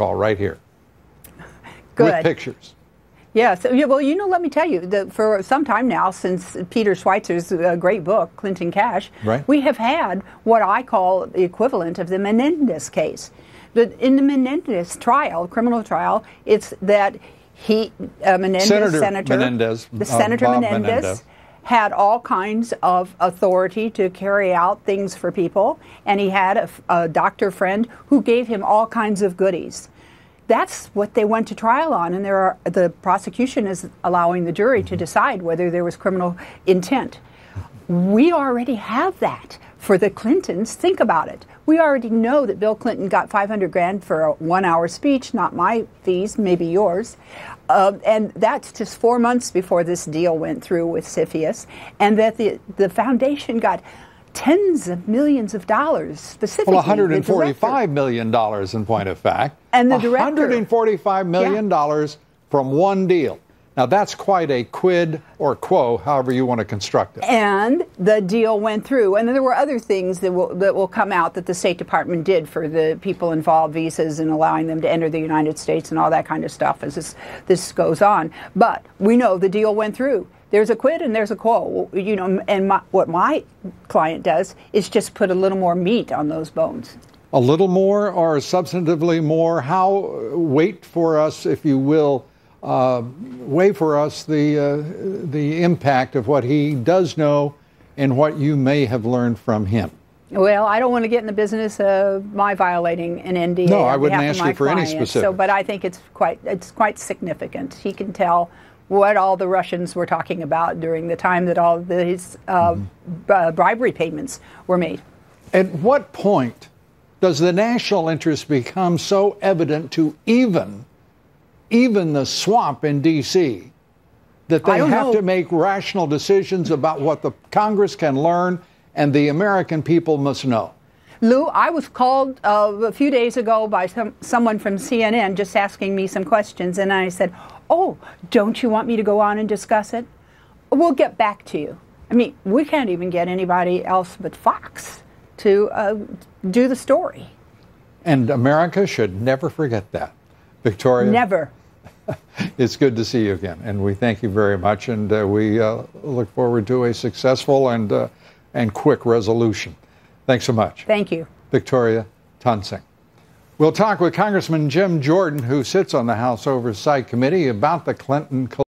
call right here. Good. With pictures. Yes. Well, let me tell you, for some time now, since Peter Schweizer's great book, Clinton Cash, right, we have had what I call the equivalent of the Menendez case. But in the Menendez trial, criminal trial, it's that Senator Menendez had all kinds of authority to carry out things for people, and he had a doctor friend who gave him all kinds of goodies. That's what they went to trial on, and the prosecution is allowing the jury to decide whether there was criminal intent. We already have that for the Clintons. Think about it. We already know that Bill Clinton got $500,000 for a 1-hour speech, not my fees, maybe yours. And that's just 4 months before this deal went through with CFIUS, and that the foundation got tens of millions of dollars, specifically. Well, $145 million in point of fact. And the director. $145 million from one deal. Now, that's quite a quid or quo, however you want to construct it. And the deal went through. And then there were other things that will come out that the State Department did for the people involved, visas and allowing them to enter the United States and all that kind of stuff as this goes on. But we know the deal went through. There's a quid and there's a quo, and what my client does is just put a little more meat on those bones. A little more or substantively more? Wait for us, if you will, weigh for us the impact of what he does know and what you may have learned from him. Well, I don't want to get in the business of my violating an NDA. No, I wouldn't ask you for any specifics. But I think it's quite significant. He can tell what all the Russians were talking about during the time that all these bribery payments were made. At what point does the national interest become so evident to even the swamp in D.C. that they have to make rational decisions about what the Congress can learn and the American people must know? Lou, I was called a few days ago by someone from CNN just asking me some questions, and I said, "Oh, don't you want me to go on and discuss it? We'll get back to you." I mean, we can't even get anybody else but Fox to do the story. And America should never forget that. Victoria? Never. It's good to see you again, and we thank you very much, and we look forward to a successful and quick resolution. Thanks so much. Thank you. Victoria Toensing. We'll talk with Congressman Jim Jordan, who sits on the House Oversight Committee, about the Clinton